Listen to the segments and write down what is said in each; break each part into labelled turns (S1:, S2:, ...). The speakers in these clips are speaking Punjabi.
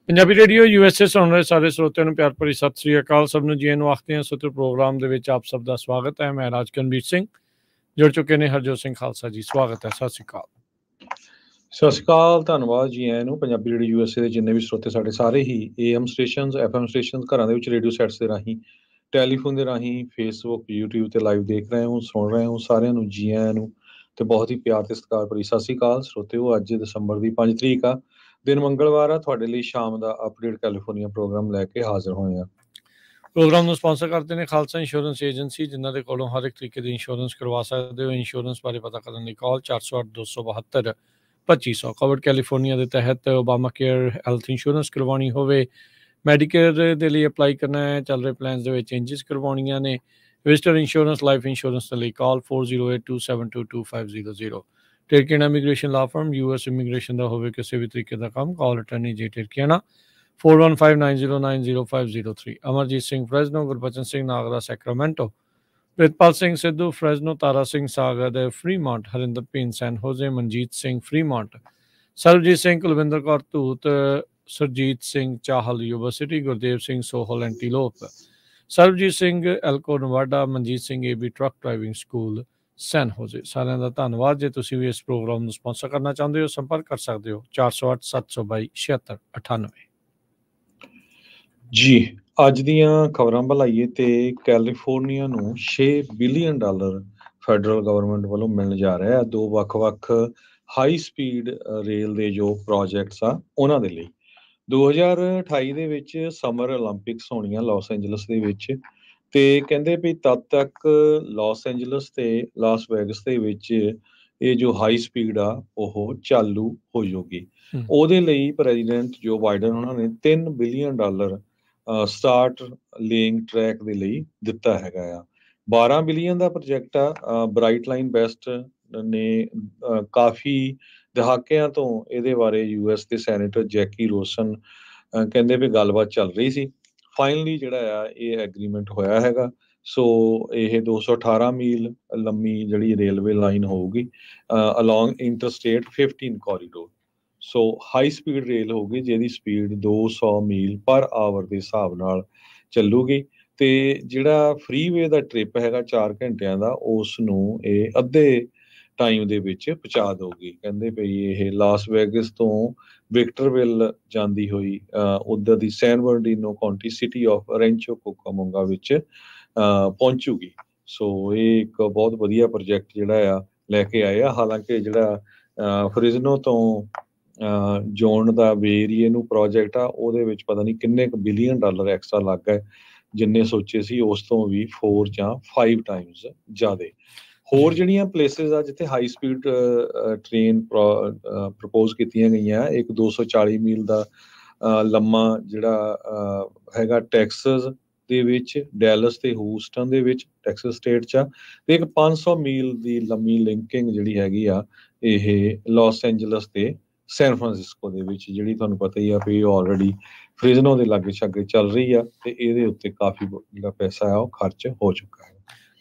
S1: ਪੰਜਾਬੀ ਰੇਡੀਓ USA ਸੁਣ ਰਹੇ ਸਾਰੇ ਸਰੋਤਿਆਂ ਨੂੰ ਪਿਆਰ ਭਰੀ ਸਤਿ ਸ੍ਰੀ ਅਕਾਲ। ਸਭ ਨੂੰ ਜੀ ਨੂੰ ਆਖਦੇ ਹਾਂ। ਸੂਤਰ ਪ੍ਰੋਗਰਾਮ ਦੇ ਵਿੱਚ ਆਪ ਸਭ ਦਾ ਸਵਾਗਤ ਹੈ। ਮੈਂ ਰਾਜਕਨਵੀਰ ਸਿੰਘ, ਜੁੜ ਚੁੱਕੇ ਨੇ ਹਰਜੋਤ ਸਿੰਘ ਖਾਲਸਾ ਜੀ, ਸਵਾਗਤ ਹੈ। ਸਤਿ ਸ੍ਰੀ ਅਕਾਲ।
S2: ਸਤਿ ਸ਼੍ਰੀ ਅਕਾਲ, ਧੰਨਵਾਦ ਜੀ ਆਇਆਂ ਨੂੰ। ਪੰਜਾਬੀ ਰੇਡੀਓ USA ਦੇ ਜਿੰਨੇ ਵੀ ਸਰੋਤੇ ਸਾਡੇ ਸਾਰੇ ਹੀ AM ਸਟੇਸ਼ਨ, FM ਸਟੇਸ਼ਨ, ਘਰਾਂ ਦੇ ਵਿੱਚ ਰੇਡੀਓ ਸੈਟਸ ਦੇ ਰਾਹੀਂ, ਟੈਲੀਫੋਨ ਦੇ ਰਾਹੀਂ, ਫੇਸਬੁੱਕ, YouTube ਤੇ ਲਾਈਵ ਦੇਖ ਰਹੇ ਹੋ, ਸੁਣ ਰਹੇ ਹੋ, ਸਾਰਿਆਂ ਨੂੰ ਜੀ ਆਇਆਂ ਨੂੰ ਤੇ ਬਹੁਤ ਹੀ ਪਿਆਰ ਤੇ ਸਤਿਕਾਰ ਭਰੀ ਸਤਿ ਸ਼੍ਰੀ ਅਕਾਲ ਸਰੋਤਿਓ। ਅੱਜ ਦਸੰਬਰ ਦੀ 5 ਤਰੀਕ ਆ, ਦਿਨ ਮੰਗਲਵਾਰ ਆ। ਤੁਹਾਡੇ ਲਈ ਸ਼ਾਮ ਦਾ ਅਪਡੇਟ ਕੈਲੀਫੋਰਨੀਆ ਪ੍ਰੋਗਰਾਮ ਲੈ ਕੇ ਹਾਜ਼ਰ ਹੋਏ ਆ।
S1: ਪ੍ਰੋਗਰਾਮ ਨੂੰ ਸਪਾਂਸਰ ਕਰਦੇ ਨੇ ਖਾਲਸਾ ਇੰਸ਼ੋਰੈਂਸ ਏਜੰਸੀ, ਜਿਨ੍ਹਾਂ ਦੇ ਕੋਲੋਂ ਹਰ ਇੱਕ ਤਰੀਕੇ ਦੀ ਇੰਸ਼ੋਰੈਂਸ ਕਰਵਾ ਸਕਦੇ ਹੋ। ਇੰਸ਼ੋਰੈਂਸ ਬਾਰੇ ਪਤਾ ਕਰਨ ਲਈ ਕਾਲ 408-272-2500। ਕਵਰਡ ਕੈਲੀਫੋਰਨੀਆ ਦੇ ਤਹਿਤ ਓਬਾਮਾ ਕੇਅਰ ਹੈਲਥ ਇੰਸ਼ੋਰੈਂਸ ਕਰਵਾਉਣੀ ਹੋਵੇ, ਮੈਡੀਕੇਅਰ ਦੇ ਲਈ ਅਪਲਾਈ ਕਰਨਾ ਹੈ, ਚੱਲ ਰਹੇ ਪਲਾਨਸ ਦੇ ਵਿੱਚ ਚੇਂਜਸ ਕਰਵਾਉਣੀਆਂ ਨੇ, ਵਿਜ਼ਟਰ ਇੰਸ਼ੋਰੈਂਸ, ਲਾਈਫ ਇੰਸ਼ੋਰੈਂਸ ਦੇ ਲਈ call 4082722500। Tirkiana immigration law firm, US immigration ਦਾ ਹੋਵੇ ਕਿਸੇ ਵੀ ਤਰੀਕੇ ਦਾ ਕੰਮ, call attorney J Tirkiana 4159090503। Amarjit Singh Fresno, Gurbachan Singh Nagra Sacramento, Pritpal Singh Sidhu Fresno, Tara Singh Sagar Fremont, Harinder Bhin San Jose, Manjit Singh Fremont, Sarabjit Singh Kulwinder Kaur Dhut, Sarjit Singh Chahal University, Gurdev Singh Sohal Antelope, Sarabjit Singh Elko Nevada, Manjit Singh AB truck driving school ਸੈਨ ਹੋਜ਼ੇ। ਸਾਰਿਆਂ ਦਾ ਧੰਨਵਾਦ। ਜੇ ਤੁਸੀਂ ਵੀ ਇਸ ਪ੍ਰੋਗਰਾਮ ਨੂੰ ਸਪਾਂਸਰ ਕਰਨਾ ਚਾਹੁੰਦੇ ਹੋ, ਸੰਪਰਕ ਕਰ ਸਕਦੇ ਹੋ 4087227698।
S2: ਜੀ ਅੱਜ ਦੀਆਂ ਖਬਰਾਂ ਬੁਲਾਈਏ ਤੇ ਕੈਲੀਫੋਰਨੀਆ ਨੂੰ $6 ਬਿਲੀਅਨ ਫੈਡਰਲ ਗਵਰਨਮੈਂਟ ਵੱਲੋਂ ਮਿਲਣ ਜਾ ਰਿਹਾ ਹੈ। ਦੋ ਵੱਖ-ਵੱਖ ਹਾਈ ਸਪੀਡ ਰੇਲ ਦੇ ਜੋ ਪ੍ਰੋਜੈਕਟਸ ਆ ਉਹਨਾਂ ਦੇ ਲਈ 2028 ਦੇ ਵਿੱਚ ਸਮਰ ਓਲੰਪਿਕਸ ਹੋਣੀਆਂ ਲਾਸ ਐਂਜਲਸ ਦੇ ਵਿੱਚ, ਤੇ ਕਹਿੰਦੇ ਵੀ ਤਦ ਤੱਕ ਲਾਸ ਐਂਜਲਸ ਤੇ ਲਾਸ ਵੈਗਸ ਦੇ ਵਿੱਚ ਇਹ ਜੋ ਹਾਈ ਸਪੀਡ ਆ ਉਹ ਚਾਲੂ ਹੋ ਜਾਊਗੀ। ਉਹਦੇ ਲਈ ਪ੍ਰੈਜ਼ੀਡੈਂਟ ਜੋ ਬਾਈਡਨ ਉਹਨਾਂ ਨੇ $3 ਬਿਲੀਅਨ ਸਟਾਰਟ ਲੇਇੰਗ ਟਰੈਕ ਦੇ ਲਈ ਦਿੱਤਾ ਹੈਗਾ ਆ। $12 ਬਿਲੀਅਨ ਦਾ ਪ੍ਰੋਜੈਕਟ ਆ। ਬ੍ਰਾਈਟ ਲਾਈਨ ਬੈਸਟ ਨੇ ਕਾਫੀ ਦਹਾਕਿਆਂ ਤੋਂ ਇਹਦੇ ਬਾਰੇ US ਦੇ ਸੈਨੇਟਰ ਜੈਕੀ ਰੋਸਨ ਕਹਿੰਦੇ ਵੀ ਗੱਲਬਾਤ ਚੱਲ ਰਹੀ ਸੀ। ਫਾਈਨਲੀ ਜਿਹੜਾ ਆ ਇਹ ਐਗਰੀਮੈਂਟ ਹੋਇਆ ਹੈਗਾ। ਸੋ ਇਹ 218 ਮੀਲ ਲੰਮੀ ਜਿਹੜੀ ਰੇਲਵੇ ਲਾਈਨ ਹੋਊਗੀ along interstate 15 corridor. So high speed rail ਹੋਊਗੀ ਜਿਹਦੀ ਸਪੀਡ 200 ਮੀਲ ਪਰ ਆਵਰ ਦੇ ਹਿਸਾਬ ਨਾਲ ਚੱਲੂਗੀ, ਤੇ ਜਿਹੜਾ ਫਰੀਵੇ ਦਾ ਟ੍ਰਿਪ ਹੈਗਾ 4 ਘੰਟਿਆਂ ਦਾ, ਉਸ ਨੂੰ ਇਹ ਅੱਧੇ ਟਾਈਮ ਦੇ ਵਿੱਚ ਪਹੁੰਚਾ ਦਊਗੀ। ਕਹਿੰਦੇ ਪਈ ਇਹ ਲਾਸ ਵੈਗਸ ਤੋਂ ਵਿਕਟਰਵਿਲ ਜਾਂਦੀ ਹੋਈ ਉੱਧਰ ਦੀ ਸੈਨ ਬਰਨਡੀਨੋ ਕਾਉਂਟੀ ਸਿਟੀ ਆਫ ਰੈਂਚੋ ਕੁਕਾਮੋਂਗਾ ਵਿੱਚ ਪਹੁੰਚੂਗੀ। ਸੋ ਇਹ ਇੱਕ ਬਹੁਤ ਵਧੀਆ ਪ੍ਰੋਜੈਕਟ ਜਿਹੜਾ ਆ ਲੈ ਕੇ ਆਏ ਆ। ਹਾਲਾਂਕਿ ਜਿਹੜਾ ਫਰਿਜ਼ਨੋ ਤੋਂ ਜੋਨ ਦਾ ਵੇ ਏਰੀਏ ਨੂੰ ਪ੍ਰੋਜੈਕਟ ਆ ਉਹਦੇ ਵਿੱਚ ਪਤਾ ਨਹੀਂ ਕਿੰਨੇ ਕੁ $1 ਬਿਲੀਅਨ ਐਕਸਟਰਾ ਲੱਗ ਗਏ, ਜਿੰਨੇ ਸੋਚੇ ਸੀ ਉਸ ਤੋਂ ਵੀ 4 ਜਾਂ 5 ਟਾਈਮਸ ਜ਼ਿਆਦਾ। ਹੋਰ ਜਿਹੜੀਆਂ ਪਲੇਸਿਸ ਆ ਜਿੱਥੇ ਹਾਈ ਸਪੀਡ ਟ੍ਰੇਨ ਪ੍ਰਪੋਜ਼ ਕੀਤੀਆਂ ਗਈਆਂ, ਇੱਕ 240 ਮੀਲ ਦਾ ਲੰਮਾ ਜਿਹੜਾ ਹੈਗਾ ਟੈਕਸਸ ਦੇ ਵਿੱਚ, ਡੈਲਸ ਤੇ ਹੂਸਟਨ ਦੇ ਵਿੱਚ ਟੈਕਸਸ ਸਟੇਟ 'ਚ ਆ, ਤੇ ਇੱਕ 500 ਮੀਲ ਦੀ ਲੰਮੀ ਲਿੰਕਿੰਗ ਜਿਹੜੀ ਹੈਗੀ ਆ ਇਹ ਲਾਸ ਐਂਜਲਸ ਤੇ ਸੈਨ ਫਰਾਂਸਿਸਕੋ ਦੇ ਵਿੱਚ, ਜਿਹੜੀ ਤੁਹਾਨੂੰ ਪਤਾ ਹੀ ਆ ਵੀ ਆਲਰੇਡੀ ਫ੍ਰਿਜ਼ਨੋ ਦੇ ਲਾਗੇ ਛਾਗੇ ਚੱਲ ਰਹੀ ਆ, ਤੇ ਇਹਦੇ ਉੱਤੇ ਕਾਫੀ ਜਿਹੜਾ ਪੈਸਾ ਆ ਉਹ ਖਰਚ ਹੋ ਚੁੱਕਾ ਹੈ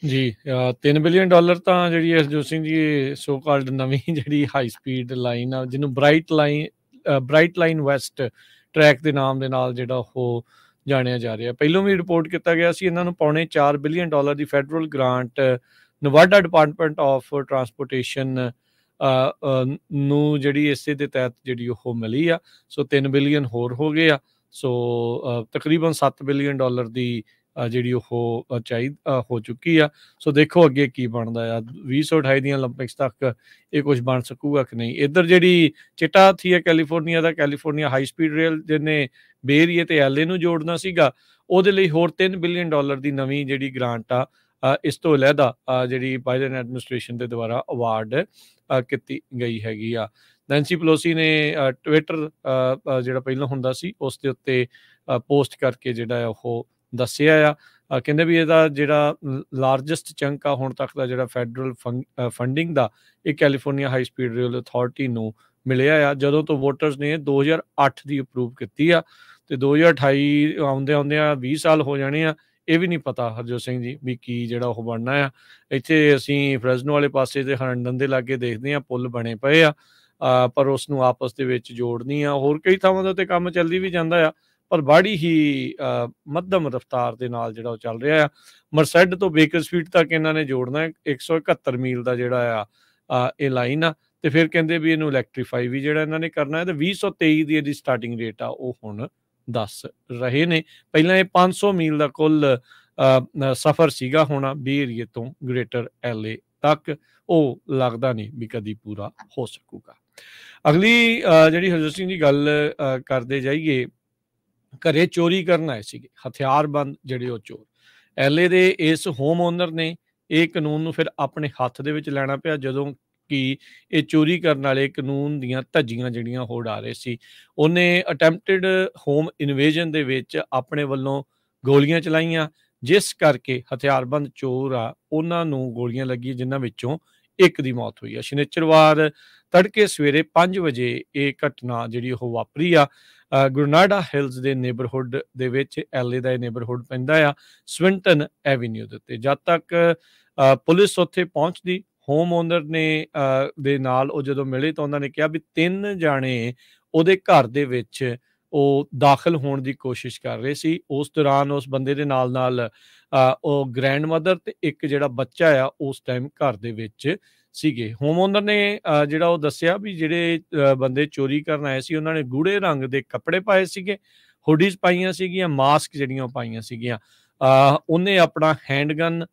S1: ਜੀ। $3 ਬਿਲੀਅਨ ਤਾਂ ਜਿਹੜੀ ਹਰਜੋਤ ਸਿੰਘ ਜੀ ਸੋ ਕਾਲਡ ਨਵੀਂ ਜਿਹੜੀ ਹਾਈ ਸਪੀਡ ਲਾਈਨ ਆ, ਜਿਹਨੂੰ ਬ੍ਰਾਈਟ ਲਾਈਨ ਵੈਸਟ ਟਰੈਕ ਦੇ ਨਾਮ ਦੇ ਨਾਲ ਜਿਹੜਾ ਉਹ ਜਾਣਿਆ ਜਾ ਰਿਹਾ। ਪਹਿਲੋਂ ਵੀ ਰਿਪੋਰਟ ਕੀਤਾ ਗਿਆ ਸੀ ਇਹਨਾਂ ਨੂੰ $4 ਬਿਲੀਅਨ ਦੀ federal grant Nevada department of transportation ਨੂੰ ਜਿਹੜੀ ਇਸੇ ਦੇ ਤਹਿਤ ਜਿਹੜੀ ਉਹ ਮਿਲੀ ਆ। ਸੋ 3 ਬਿਲੀਅਨ ਹੋਰ ਹੋ ਗਏ ਆ। ਸੋ ਤਕਰੀਬਨ $7 ਬਿਲੀਅਨ ਦੀ ਜਿਹੜੀ ਉਹ ਹੋ ਚੁੱਕੀ ਆ। ਸੋ ਦੇਖੋ ਅੱਗੇ ਕੀ ਬਣਦਾ ਆ। 2028 ਦੀਆਂ ਓਲੰਪਿਕਸ ਤੱਕ ਇਹ ਕੁਝ ਬਣ ਸਕੂਗਾ ਕਿ ਨਹੀਂ। ਇੱਧਰ ਜਿਹੜੀ ਚਿੱਟਾ ਹਾਥੀ ਹੈ ਕੈਲੀਫੋਰਨੀਆ ਦਾ, ਕੈਲੀਫੋਰਨੀਆ ਹਾਈ ਸਪੀਡ ਰੇਲ, ਜਿਹਨੇ ਬੇ ਏਰੀਏ ਤੇ LA ਨੂੰ ਜੋੜਨਾ ਸੀਗਾ, ਉਹਦੇ ਲਈ ਹੋਰ $3 ਬਿਲੀਅਨ ਦੀ ਨਵੀਂ ਜਿਹੜੀ ਗ੍ਰਾਂਟ ਆ ਇਸ ਤੋਂ ਅਲੱਗਾ ਜਿਹੜੀ ਬਾਈਡਨ ਐਡਮਿਨਿਸਟ੍ਰੇਸ਼ਨ ਦੇ ਦੁਆਰਾ ਅਵਾਰਡ ਕੀਤੀ ਗਈ ਹੈਗੀ ਆ। ਨੈਂਸੀ ਪਲੋਸੀ ਨੇ ਟਵਿੱਟਰ ਜਿਹੜਾ ਪਹਿਲਾਂ ਹੁੰਦਾ ਸੀ ਉਸ ਦੇ ਉੱਤੇ ਪੋਸਟ ਕਰਕੇ ਜਿਹੜਾ ਉਹ ਦੱਸਿਆ ਆ। ਕਹਿੰਦੇ ਵੀ ਇਹਦਾ ਜਿਹੜਾ ਲਾਰਜੈਸਟ ਚੰਕ ਆ ਹੁਣ ਤੱਕ ਦਾ ਜਿਹੜਾ ਫੈਡਰਲ ਫੰਡਿੰਗ ਦਾ, ਇਹ California high speed rail authority ਨੂੰ ਮਿਲਿਆ ਆ, ਜਦੋਂ ਤੋਂ ਵੋਟਰਸ ਨੇ 2008 ਦੀ ਅਪਰੂਵ ਕੀਤੀ ਆ, ਤੇ 2028 ਆਉਂਦਿਆਂ 20 ਸਾਲ ਹੋ ਜਾਣੇ ਆ। ਇਹ ਵੀ ਨਹੀਂ ਪਤਾ ਹਰਜੋਤ ਸਿੰਘ ਜੀ ਵੀ ਕੀ ਜਿਹੜਾ ਉਹ ਬਣਨਾ ਆ। ਇੱਥੇ ਅਸੀਂ ਫਰੈਜ਼ਨੋ ਵਾਲੇ ਪਾਸੇ ਤੇ ਹਰੰਡਨ ਦੇ ਲਾਗੇ ਦੇਖਦੇ ਹਾਂ ਪੁਲ ਬਣੇ ਪਏ ਆ, ਪਰ ਉਸ ਨੂੰ ਆਪਸ ਦੇ ਵਿੱਚ ਜੋੜਨੀ ਆ। ਹੋਰ ਕਈ ਥਾਵਾਂ ਦੇ ਉੱਤੇ ਕੰਮ ਚੱਲੀ ਵੀ ਜਾਂਦਾ ਆ, ਪਰ ਬੜੀ ਹੀ ਮੱਧਮ ਰਫ਼ਤਾਰ ਦੇ ਨਾਲ ਜਿਹੜਾ ਉਹ ਚੱਲ ਰਿਹਾ ਆ। ਮਰਸੈਡ ਤੋਂ ਬੇਕਰਸਫੀਲਡ ਤੱਕ ਇਹਨਾਂ ਨੇ ਜੋੜਨਾ 171 ਮੀਲ ਦਾ ਜਿਹੜਾ ਆ ਇਹ ਲਾਈਨ ਆ, ਤੇ ਫਿਰ ਕਹਿੰਦੇ ਵੀ ਇਹਨੂੰ ਇਲੈਕਟ੍ਰੀਫਾਈ ਵੀ ਜਿਹੜਾ ਇਹਨਾਂ ਨੇ ਕਰਨਾ ਹੈ, ਤੇ 2023 ਦੀ ਇਹਦੀ ਸਟਾਰਟਿੰਗ ਰੇਟ ਆ ਉਹ ਹੁਣ ਦੱਸ ਰਹੇ ਨੇ। ਪਹਿਲਾਂ ਇਹ 500 ਮੀਲ ਦਾ ਕੁੱਲ ਸਫ਼ਰ ਸੀਗਾ ਹੋਣਾ ਬੇ ਏਰੀਏ ਤੋਂ ਗ੍ਰੇਟਰ LA ਤੱਕ, ਉਹ ਲੱਗਦਾ ਨਹੀਂ ਵੀ ਕਦੀ ਪੂਰਾ ਹੋ ਸਕੂਗਾ। ਅਗਲੀ ਜਿਹੜੀ ਹਰਜੋਤ ਸਿੰਘ ਦੀ ਗੱਲ ਕਰਦੇ ਜਾਈਏ, ਘਰੇ ਚੋਰੀ ਕਰਨ ਆਏ ਸੀਗੇ ਹਥਿਆਰਬੰਦ ਜਿਹੜੇ ਉਹ ਚੋਰ। LA ਦੇ ਇਸ ਹੋਮ ਓਨਰ ਨੇ ਇਹ ਕਾਨੂੰਨ ਨੂੰ ਫਿਰ ਆਪਣੇ ਹੱਥ ਦੇ ਵਿੱਚ ਲੈਣਾ ਪਿਆ, ਜਦੋਂ ਕਿ ਇਹ ਚੋਰੀ ਕਰਨ ਵਾਲੇ ਕਾਨੂੰਨ ਦੀਆਂ ਧੱਜੀਆਂ ਜਿਹੜੀਆਂ ਉਹ ਉਡਾ ਰਹੇ ਸੀ। ਉਹਨੇ ਅਟੈਂਪਟਡ ਹੋਮ ਇਨਵੇਜਨ ਦੇ ਵਿੱਚ ਆਪਣੇ ਵੱਲੋਂ ਗੋਲੀਆਂ ਚਲਾਈਆਂ, ਜਿਸ ਕਰਕੇ ਹਥਿਆਰਬੰਦ ਚੋਰ ਆ ਉਹਨਾਂ ਨੂੰ ਗੋਲੀਆਂ ਲੱਗੀਆਂ, ਜਿਨ੍ਹਾਂ ਵਿੱਚੋਂ ਇੱਕ ਦੀ ਮੌਤ ਹੋਈ ਆ। ਸ਼ਨੀਚਰਵਾਰ ਤੜਕੇ ਸਵੇਰੇ 5 ਵਜੇ ਇਹ ਘਟਨਾ ਜਿਹੜੀ ਉਹ ਵਾਪਰੀ ਆ। ਗੁਰਨਾਡਾ ਹਿਲਸ ਦੇ ਨੇਬਰਹੁੱਡ ਦੇ ਵਿੱਚ, LA ਦਾ ਇਹ ਨੇਬਰਹੁੱਡ ਪੈਂਦਾ ਆ ਸਵਿੰਟਨ ਐਵੀਨਿਊ ਦੇ ਉੱਤੇ। ਜਦ ਤੱਕ ਪੁਲਿਸ ਉੱਥੇ ਪਹੁੰਚਦੀ, ਹੋਮ ਓਨਰ ਨੇ ਦੇ ਨਾਲ ਉਹ ਜਦੋਂ ਮਿਲੇ ਤਾਂ ਉਹਨਾਂ ਨੇ ਕਿਹਾ ਵੀ 3 ਜਾਣੇ ਉਹਦੇ ਘਰ ਦੇ ਵਿੱਚ ਉਹ ਦਾਖਲ ਹੋਣ ਦੀ ਕੋਸ਼ਿਸ਼ ਕਰ ਰਹੇ ਸੀ। ਉਸ ਦੌਰਾਨ ਉਸ ਬੰਦੇ ਦੇ ਨਾਲ ਉਹ ਗ੍ਰੈਂਡ ਮਦਰ ਤੇ ਇੱਕ ਜਿਹੜਾ ਬੱਚਾ ਆ ਉਸ ਟਾਈਮ ਘਰ ਦੇ ਵਿੱਚ ਸੀਗੇ। ਹੋਮ ਓਨਰ ਨੇ ਜਿਹੜਾ ਉਹ ਦੱਸਿਆ ਵੀ ਜਿਹੜੇ ਬੰਦੇ ਚੋਰੀ ਕਰਨ ਆਏ ਸੀ ਉਹਨਾਂ ਨੇ ਗੂੜੇ ਰੰਗ ਦੇ ਕੱਪੜੇ ਪਾਏ ਸੀਗੇ, ਹੁਡੀਜ਼ ਪਾਈਆਂ ਸੀਗੀਆਂ, ਮਾਸਕ ਜਿਹੜੀਆਂ ਪਾਈਆਂ ਸੀਗੀਆਂ। ਉਹਨੇ ਆਪਣਾ ਹੈਂਡਗਨ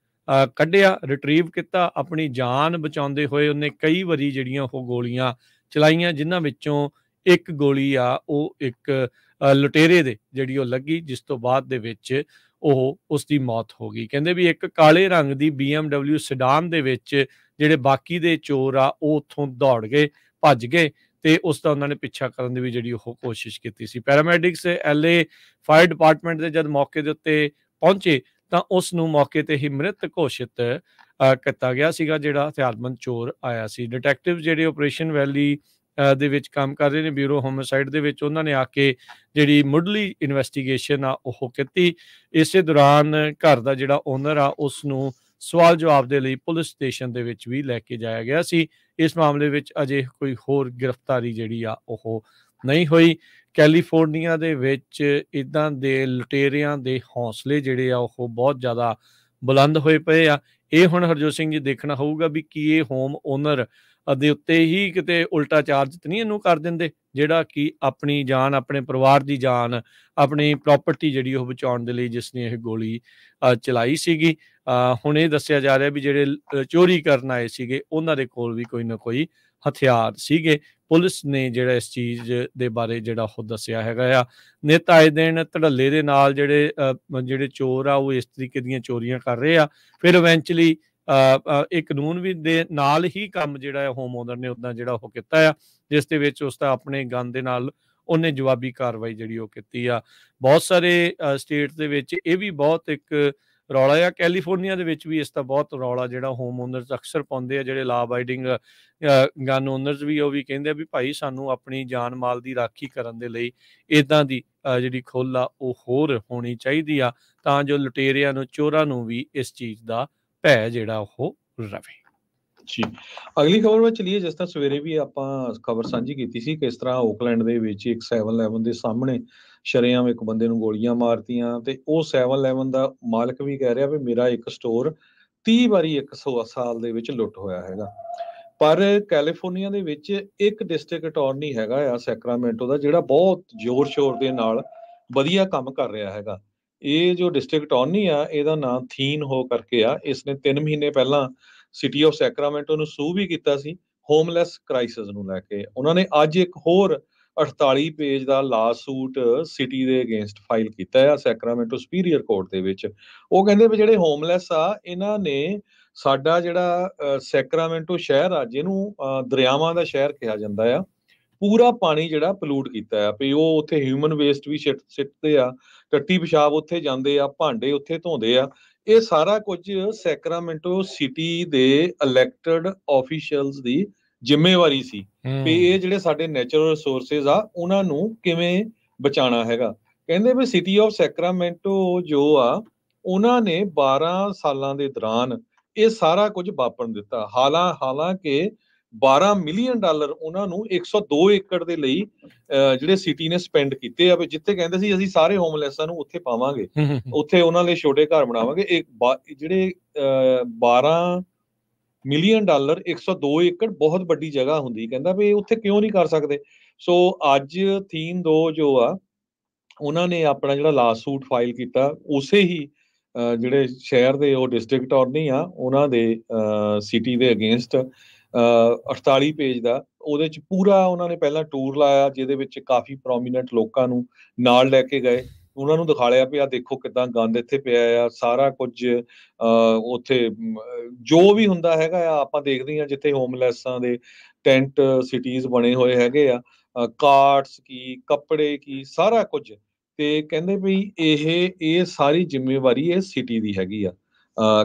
S1: ਕੱਢਿਆ, ਰਿਟਰੀਵ ਕੀਤਾ, ਆਪਣੀ ਜਾਨ ਬਚਾਉਂਦੇ ਹੋਏ ਉਹਨੇ ਕਈ ਵਾਰੀ ਜਿਹੜੀਆਂ ਉਹ ਗੋਲੀਆਂ ਚਲਾਈਆਂ, ਜਿਨ੍ਹਾਂ ਵਿੱਚੋਂ ਇੱਕ ਗੋਲੀ ਆ ਉਹ ਇੱਕ ਲੁਟੇਰੇ ਦੇ ਜਿਹੜੀ ਉਹ ਲੱਗੀ, ਜਿਸ ਤੋਂ ਬਾਅਦ ਦੇ ਵਿੱਚ ਉਹ ਉਸ ਦੀ ਮੌਤ ਹੋ ਗਈ। ਕਹਿੰਦੇ ਵੀ ਇੱਕ ਕਾਲੇ ਰੰਗ ਦੀ BMW ਸੈਡਾਨ ਦੇ ਵਿੱਚ ਜਿਹੜੇ ਬਾਕੀ ਦੇ ਚੋਰ ਆ ਉਹ ਉੱਥੋਂ ਦੌੜ ਗਏ, ਭੱਜ ਗਏ, ਤੇ ਉਸ ਦਾ ਉਹਨਾਂ ਨੇ ਪਿੱਛਾ ਕਰਨ ਦੀ ਵੀ ਜਿਹੜੀ ਉਹ ਕੋਸ਼ਿਸ਼ ਕੀਤੀ ਸੀ। ਪੈਰਾਮੈਡਿਕਸ LA ਫਾਇਰ ਡਿਪਾਰਟਮੈਂਟ ਦੇ ਜਦ ਮੌਕੇ ਦੇ ਉੱਤੇ ਪਹੁੰਚੇ ਤਾਂ ਉਸ ਨੂੰ ਮੌਕੇ ਤੇ ਹੀ ਮ੍ਰਿਤ ਘੋਸ਼ਿਤ ਕੀਤਾ ਗਿਆ ਸੀਗਾ, ਜਿਹੜਾ ਹਥਿਆਰਬੰਦ ਚੋਰ ਆਇਆ ਸੀ। ਡਿਟੈਕਟਿਵ ਜਿਹੜੇ ਆਪਰੇਸ਼ਨ ਵੈਲੀ ਦੇ ਵਿੱਚ ਕੰਮ ਕਰ ਰਹੇ ਨੇ ਬਿਊਰੋ ਹੋਮਿਸਾਈਡ ਦੇ ਵਿੱਚ, ਉਹਨਾਂ ਨੇ ਆ ਕੇ ਜਿਹੜੀ ਮੁੱਢਲੀ ਇਨਵੈਸਟੀਗੇਸ਼ਨ ਆ ਉਹ ਕੀਤੀ। ਇਸੇ ਦੌਰਾਨ ਘਰ ਦਾ ਜਿਹੜਾ ਓਨਰ ਆ ਉਸ ਨੂੰ ਸਵਾਲ ਜਵਾਬ ਦੇ ਲਈ ਪੁਲਿਸ ਸਟੇਸ਼ਨ ਦੇ ਵਿੱਚ ਵੀ ਲੈ ਕੇ ਜਾਇਆ ਗਿਆ ਸੀ। ਇਸ ਮਾਮਲੇ ਵਿੱਚ ਅਜੇ ਕੋਈ ਹੋਰ ਗ੍ਰਿਫਤਾਰੀ ਜਿਹੜੀ ਆ ਉਹ ਨਹੀਂ ਹੋਈ। ਕੈਲੀਫੋਰਨੀਆ ਦੇ ਵਿੱਚ ਇੱਦਾਂ ਦੇ ਲੁਟੇਰਿਆਂ ਦੇ ਹੌਸਲੇ ਜਿਹੜੇ ਆ ਉਹ ਬਹੁਤ ਜ਼ਿਆਦਾ ਬੁਲੰਦ ਹੋਏ ਪਏ ਆ। ਇਹ ਹੁਣ ਹਰਜੋਤ ਸਿੰਘ ਜੀ ਦੇਖਣਾ ਹੋਊਗਾ ਵੀ ਕੀ ਇਹ ਹੋਮ ਓਨਰ ਦੇ ਉੱਤੇ ਹੀ ਕਿਤੇ ਉਲਟਾ ਚਾਰਜ ਤਾਂ ਨਹੀਂ ਇਹਨੂੰ ਕਰ ਦਿੰਦੇ, ਜਿਹੜਾ ਕਿ ਆਪਣੀ ਜਾਨ, ਆਪਣੇ ਪਰਿਵਾਰ ਦੀ ਜਾਨ, ਆਪਣੀ ਪ੍ਰਾਪਰਟੀ ਜਿਹੜੀ ਉਹ ਬਚਾਉਣ ਦੇ ਲਈ ਜਿਸ ਨੇ ਇਹ ਗੋਲੀ ਚਲਾਈ ਸੀਗੀ। ਹੁਣ ਇਹ ਦੱਸਿਆ ਜਾ ਰਿਹਾ ਵੀ ਜਿਹੜੇ ਚੋਰੀ ਕਰਨ ਆਏ ਸੀਗੇ ਉਹਨਾਂ ਦੇ ਕੋਲ ਵੀ ਕੋਈ ਨਾ ਕੋਈ ਹਥਿਆਰ ਸੀਗੇ। ਪੁਲਿਸ ਨੇ ਜਿਹੜਾ ਇਸ ਚੀਜ਼ ਦੇ ਬਾਰੇ ਜਿਹੜਾ ਉਹ ਦੱਸਿਆ ਹੈਗਾ ਆ। ਨਿੱਤ ਆਏ ਦਿਨ ਧੜੱਲੇ ਦੇ ਨਾਲ ਜਿਹੜੇ ਚੋਰ ਆ ਉਹ ਇਸ ਤਰੀਕੇ ਦੀਆਂ ਚੋਰੀਆਂ ਕਰ ਰਹੇ ਆ। ਫਿਰ ਇਵੈਂਚੁਅਲੀ ਇਹ ਕਾਨੂੰਨ ਵੀ ਦੇ ਨਾਲ ਹੀ ਕੰਮ ਜਿਹੜਾ ਹੋਮ ਓਨਰ ਨੇ ਉੱਦਾਂ ਜਿਹੜਾ ਉਹ ਕੀਤਾ ਆ, ਜਿਸ ਦੇ ਵਿੱਚ ਉਸ ਦਾ ਆਪਣੇ ਗਨ ਦੇ ਨਾਲ ਉਹਨੇ ਜਵਾਬੀ ਕਾਰਵਾਈ ਜਿਹੜੀ ਉਹ ਕੀਤੀ ਆ। ਬਹੁਤ ਸਾਰੇ ਸਟੇਟ ਦੇ ਵਿੱਚ ਇਹ ਵੀ ਬਹੁਤ ਇੱਕ ਰੌਲਾ ਆ। ਕੈਲੀਫੋਰਨੀਆ ਦੇ ਵਿੱਚ ਵੀ ਇਸ ਦਾ ਬਹੁਤ ਰੌਲਾ ਜਿਹੜਾ ਹੋਮ ਓਨਰਸ ਅਕਸਰ ਪਾਉਂਦੇ ਆ। ਜਿਹੜੇ ਲਾ ਅਬਾਈਡਿੰਗ ਗਨ ਓਨਰਸ ਵੀ ਉਹ ਵੀ ਕਹਿੰਦੇ ਆ ਵੀ ਭਾਈ ਸਾਨੂੰ ਆਪਣੀ ਜਾਨ ਮਾਲ ਦੀ ਰਾਖੀ ਕਰਨ ਦੇ ਲਈ ਇੱਦਾਂ ਦੀ ਜਿਹੜੀ ਖੁੱਲ੍ਹ ਆ ਉਹ ਹੋਰ ਹੋਣੀ ਚਾਹੀਦੀ ਆ, ਤਾਂ ਜੋ ਲੁਟੇਰਿਆਂ ਨੂੰ, ਚੋਰਾਂ ਨੂੰ ਵੀ ਇਸ ਚੀਜ਼ ਦਾ ਭੈ ਜਿਹੜਾ ਉਹ ਰਵੇ।
S2: ਜੀ, ਅਗਲੀ ਖਬਰ ਵਿੱਚ ਚਲੀਏ। ਜਿਸ ਤਰ੍ਹਾਂ ਸਵੇਰੇ ਵੀ ਆਪਾਂ ਖਬਰ ਸਾਂਝੀ ਕੀਤੀ ਸੀ, ਕਿਸ ਤਰ੍ਹਾਂ ਓਕਲੈਂਡ ਦੇ ਵਿੱਚ ਇੱਕ 7-Eleven ਦੇ ਸਾਹਮਣੇ ਸ਼ਰੇਆਮ ਇੱਕ ਬੰਦੇ ਨੂੰ ਗੋਲੀਆਂ ਮਾਰਤੀਆਂ, ਤੇ ਉਹ 7-Eleven ਦਾ ਮਾਲਕ ਵੀ ਕਹਿ ਰਿਹਾ ਵੀ ਮੇਰਾ ਇੱਕ ਸਟੋਰ 30 ਵਾਰੀ 100 ਸਾਲ ਦੇ ਵਿੱਚ ਲੁੱਟ ਹੋਇਆ ਹੈਗਾ। ਪਰ ਕੈਲੀਫੋਰਨੀਆ ਦੇ ਵਿੱਚ ਇੱਕ ਡਿਸਟ੍ਰਿਕਟ ਅਟਾਰਨੀ ਹੈਗਾ ਆ ਸੈਕਰਾਮੈਂਟੋ ਦਾ, ਜਿਹੜਾ ਬਹੁਤ ਜ਼ੋਰ ਸ਼ੋਰ ਦੇ ਨਾਲ ਵਧੀਆ ਕੰਮ ਕਰ ਰਿਹਾ ਹੈਗਾ। ਇਹ ਜੋ ਡਿਸਟ੍ਰਿਕਟ ਅਟਾਰਨੀ ਆ, ਇਹਦਾ ਨਾਮ ਥੀਨ ਹੋ ਕਰਕੇ ਆ। ਇਸਨੇ 3 ਮਹੀਨੇ ਪਹਿਲਾਂ ਸਿਟੀ ਆਫ ਸੈਕਰਾਮੈਂਟੋ ਨੂੰ ਸੂ ਵੀ ਕੀਤਾ ਸੀ ਹੋਮਲੈਸ ਕ੍ਰਾਈਸਿਸ ਨੂੰ ਲੈ ਕੇ। ਉਹਨਾਂ ਨੇ ਅੱਜ ਇੱਕ ਹੋਰ 48 ਪੇਜ ਦਾ ਲਾ ਸੂਟ ਸਿਟੀ ਦੇ ਅਗੇਂਸਟ ਫਾਈਲ ਕੀਤਾ ਆ ਸੈਕਰਾਮੈਂਟੋ ਸੁਪੀਰੀਅਰ ਕੋਰਟ ਦੇ ਵਿੱਚ। ਉਹ ਕਹਿੰਦੇ ਵੀ ਜਿਹੜੇ ਹੋਮਲੈਸ ਆ, ਇਹਨਾਂ ਨੇ ਸਾਡਾ ਜਿਹੜਾ ਸੈਕਰਾਮੈਂਟੋ ਸ਼ਹਿਰ ਆ, ਜਿਹਨੂੰ ਦਰਿਆਵਾਂ ਦਾ ਸ਼ਹਿਰ ਕਿਹਾ ਜਾਂਦਾ ਆ, ਪੂਰਾ ਪਾਣੀ ਜਿਹੜਾ ਪਲੂਟ ਕੀਤਾ ਆ। ਵੀ ਉਹ ਉੱਥੇ ਹਿਊਮਨ ਵੇਸਟ ਵੀ ਸਿੱਟਦੇ ਆ, ਟੱਟੀ ਪਿਸ਼ਾਬ ਉੱਥੇ ਜਾਂਦੇ ਆ, ਭਾਂਡੇ ਉੱਥੇ ਧੋਂਦੇ ਆ। ਇਹ ਸਾਰਾ ਕੁਝ ਸੈਕਰਾਮੈਂਟੋ ਸਿਟੀ ਦੇ ਇਲੈਕਟਡ ਆਫੀਸ਼ੀਅਲਸ ਦੀ ਜ਼ਿੰਮੇਵਾਰੀ ਸੀ ਵੀ ਇਹ ਜਿਹੜੇ ਸਾਡੇ ਨੈਚੁਰਲ ਰਿਸੋਰਸਿਸ ਆ ਉਹਨਾਂ ਨੂੰ ਕਿਵੇਂ ਬਚਾਉਣਾ ਹੈਗਾ। ਕਹਿੰਦੇ ਵੀ ਸਿਟੀ ਆਫ ਸੈਕਰਾਮੈਂਟੋ ਜੋ ਆ, ਉਹਨਾਂ ਨੇ 12 ਸਾਲਾਂ ਦੇ ਦੌਰਾਨ ਇਹ ਸਾਰਾ ਕੁਝ ਵਾਪਰਨ ਦਿੱਤਾ। ਹਾਲਾਂਕਿ 12 ਮਿਲੀਅਨ ਡਾਲਰ ਉਹਨਾਂ ਨੂੰ 102 ਏਕੜ ਦੇ ਲਈ ਜਿਹੜੇ ਸਿਟੀ ਨੇ ਸਪੈਂਡ ਕੀਤੇ ਆ, ਜਿੱਥੇ ਕਹਿੰਦੇ ਸੀ ਅਸੀਂ ਸਾਰੇ ਹੋਮਲੈਸਾਂ ਨੂੰ ਉੱਥੇ ਪਾਵਾਂਗੇ, ਉੱਥੇ ਉਹਨਾਂ ਲਈ ਛੋਟੇ ਘਰ ਬਣਾਵਾਂਗੇ। ਜਿਹੜੇ 12 ਮਿਲੀਅਨ ਡਾਲਰ 102 ਏਕੜ ਬਹੁਤ ਵੱਡੀ ਜਗ੍ਹਾ ਹੁੰਦੀ, ਕਹਿੰਦਾ ਵੀ ਉੱਥੇ ਕਿਉਂ ਨਹੀਂ ਕਰ ਸਕਦੇ। ਸੋ ਅੱਜ ਥੀਮ 2 ਜੋ ਆ ਉਹਨਾਂ ਨੇ ਆਪਣਾ ਜਿਹੜਾ ਲਾਸਟ ਸੂਟ ਫਾਈਲ ਕੀਤਾ, ਉਸੇ ਹੀ ਜਿਹੜੇ ਸ਼ਹਿਰ ਦੇ ਉਹ ਡਿਸਟ੍ਰਿਕਟ ਅਟਾਰਨੀ ਆ ਉਹਨਾਂ ਦੇ ਸਿਟੀ ਦੇ ਅਗੇਂਸਟ 48 ਪੇਜ ਦਾ, ਉਹਦੇ ਚ ਪੂਰਾ ਉਹਨਾਂ ਨੇ ਪਹਿਲਾਂ ਟੂਰ ਲਾਇਆ, ਜਿਹਦੇ ਵਿੱਚ ਕਾਫੀ ਪ੍ਰੋਮੀਨੈਂਟ ਲੋਕਾਂ ਨੂੰ ਨਾਲ ਲੈ ਕੇ ਗਏ, ਉਹਨਾਂ ਨੂੰ ਦਿਖਾ ਲਿਆ ਵੀ ਆ ਦੇਖੋ ਕਿੱਦਾਂ ਗੰਦ ਇੱਥੇ ਪਿਆ ਆ, ਸਾਰਾ ਕੁਝ ਉੱਥੇ ਜੋ ਵੀ ਹੁੰਦਾ ਹੈਗਾ ਆ ਆਪਾਂ ਦੇਖਦੇ ਹਾਂ, ਜਿੱਥੇ ਹੋਮਲੈਸਾਂ ਦੇ ਟੈਂਟ ਸਿਟੀਜ਼ ਬਣੇ ਹੋਏ ਹੈਗੇ ਆ, ਕਾਰਟਸ ਕੀ ਕੱਪੜੇ ਕੀ ਸਾਰਾ ਕੁਝ। ਤੇ ਕਹਿੰਦੇ ਵੀ ਇਹ ਸਾਰੀ ਜ਼ਿੰਮੇਵਾਰੀ ਇਹ ਸਿਟੀ ਦੀ ਹੈਗੀ ਆ,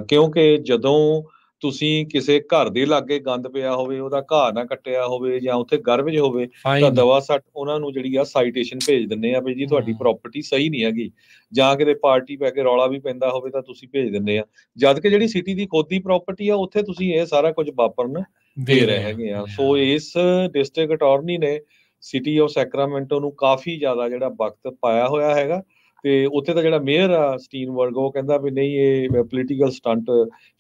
S2: ਕਿਉਂਕਿ ਜਦੋਂ ਤੁਸੀਂ ਕਿਸੇ ਘਰ ਦੇ ਲਾਗੇ ਗੰਦ ਪਿਆ ਹੋਵੇ, ਉਹਦਾ ਘਾਹ ਨਾ ਕੱਟਿਆ ਹੋਵੇ ਜਾਂ ਉੱਥੇ ਗਰਬੇਜ ਹੋਵੇ, ਤਾਂ ਦਵਾ ਸੱਟ ਉਹਨਾਂ ਨੂੰ ਜਿਹੜੀ ਆ ਸਾਈਟੇਸ਼ਨ ਭੇਜ ਦਿੰਦੇ ਆ ਵੀ ਜੀ ਤੁਹਾਡੀ ਪ੍ਰਾਪਰਟੀ ਸਹੀ ਨਹੀਂ ਹੈਗੀ, ਜਾਂ ਕਿਤੇ ਪਾਰਟੀ ਪੈ ਕੇ ਰੌਲਾ ਵੀ ਪੈਂਦਾ ਹੋਵੇ ਤਾਂ ਤੁਸੀਂ ਭੇਜ ਦਿੰਦੇ ਆ, ਜਦ ਕਿ ਜਿਹੜੀ ਸਿਟੀ ਦੀ ਖੁਦ ਦੀ ਪ੍ਰਾਪਰਟੀ ਆ ਉੱਥੇ ਤੁਸੀਂ ਇਹ ਸਾਰਾ ਕੁਝ ਵਾਪਰਨ ਦੇ ਰਹੇ ਹੈਗੇ ਆ। ਸੋ ਇਸ ਡਿਸਟ੍ਰਿਕਟ ਅਟਾਰਨੀ ਨੇ ਸਿਟੀ ਆਫ ਸੈਕਰਾਮੈਂਟੋ ਨੂੰ ਕਾਫੀ ਜ਼ਿਆਦਾ ਜਿਹੜਾ ਵਕਤ ਪਾਇਆ ਹੋਇਆ ਹੈਗਾ, ਤੇ ਉੱਥੇ ਦਾ ਜਿਹੜਾ ਮੇਅਰ ਆ ਸਟੀਨਬਰਗ, ਉਹ ਕਹਿੰਦਾ ਵੀ ਨਹੀਂ ਇਹ ਪੋਲੀਟੀਕਲ ਸਟੰਟ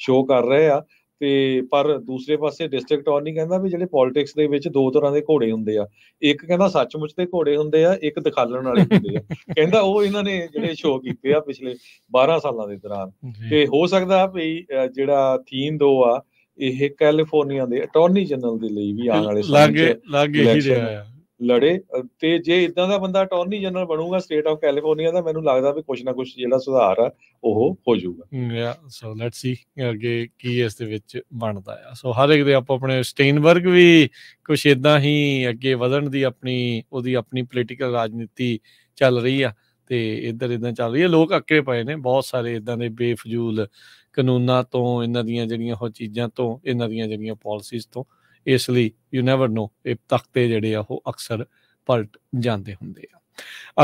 S2: ਸ਼ੋਅ ਕਰ ਰਹੇ ਆ। ਤੇ ਪਰ ਦੂਸਰੇ ਪਾਸੇ ਡਿਸਟ੍ਰਿਕਟ ਅਟਾਰਨੀ ਕਹਿੰਦਾ ਵੀ ਜਿਹੜੇ ਪੋਲਿਟਿਕਸ ਦੇ ਵਿੱਚ ਦੋ ਤਰ੍ਹਾਂ ਦੇ ਘੋੜੇ ਹੁੰਦੇ ਆ, ਇੱਕ ਕਹਿੰਦਾ ਸੱਚਮੁੱਚ ਦੇ ਘੋੜੇ ਹੁੰਦੇ ਆ, ਇੱਕ ਦਿਖਾਲਣ ਵਾਲੇ ਹੁੰਦੇ ਆ। ਕਹਿੰਦਾ ਉਹ ਇਹਨਾਂ ਨੇ ਜਿਹੜੇ ਸ਼ੋਅ ਕੀਤੇ ਆ ਪਿਛਲੇ 12 ਸਾਲਾਂ ਦੇ ਦੌਰਾਨ। ਤੇ ਹੋ ਸਕਦਾ ਵੀ ਜਿਹੜਾ ਥੀਮ 2 ਆ ਇਹ ਕੈਲੀਫੋਰਨੀਆ ਦੇ ਅਟਾਰਨੀ ਜਨਰਲ ਦੇ ਲਈ ਵੀ ਆਉਣ ਵਾਲੇ ਸਮੇਂ 'ਚ ਲੜੇ, ਤੇ ਜੇ ਇਦਾਂ ਦਾ ਬੰਦਾ ਅਟਾਰਨੀ ਜਨਰਲ ਬਣੂਗਾ ਸਟੇਟ ਆਫ ਕੈਲੀਫੋਰਨੀਆ ਦਾ, ਮੈਨੂੰ ਲੱਗਦਾ ਵੀ ਕੁਛ ਨਾ ਕੁਛ ਜਿਹੜਾ ਸੁਧਾਰ ਆ ਉਹ ਹੋ ਜਾਊਗਾ।
S1: ਸੋ ਲੈਟਸ ਸੀ ਅੱਗੇ ਕੀ ਇਸ ਦੇ ਵਿੱਚ ਬਣਦਾ ਆ। ਸੋ ਹਰ ਇੱਕ ਦੇ ਆਪੋ ਆਪਣੇ ਸਟੇਨਬਰਗ ਵੀ ਕੁਛ ਇਦਾਂ ਹੀ ਅੱਗੇ ਵਧਣ ਦੀ ਉਹਦੀ ਆਪਣੀ ਪੋਲੀਟੀਕਲ ਰਾਜਨੀਤੀ ਚੱਲ ਰਹੀ ਆ, ਤੇ ਇੱਧਰ ਇਦਾਂ ਚੱਲ ਰਹੀ ਹੈ। ਲੋਕ ਅੱਕੇ ਪਏ ਨੇ ਬਹੁਤ ਸਾਰੇ ਇਦਾਂ ਦੇ ਬੇਫਜ਼ੂਲ ਕਾਨੂੰਨਾਂ ਤੋਂ, ਇਹਨਾਂ ਦੀਆਂ ਜਿਹੜੀਆਂ ਉਹ ਚੀਜ਼ਾਂ ਤੋਂ, ਇਹਨਾਂ ਦੀਆਂ ਜਿਹੜੀਆਂ ਪਾਲਿਸੀਜ਼ ਤੋਂ। ਇਸ ਲਈ ਯੂ ਨੈਵਰ ਨੋ, ਇਹ ਤਖਤੇ ਜਿਹੜੇ ਆ ਉਹ ਅਕਸਰ ਪਲਟ ਜਾਂਦੇ ਹੁੰਦੇ ਆ।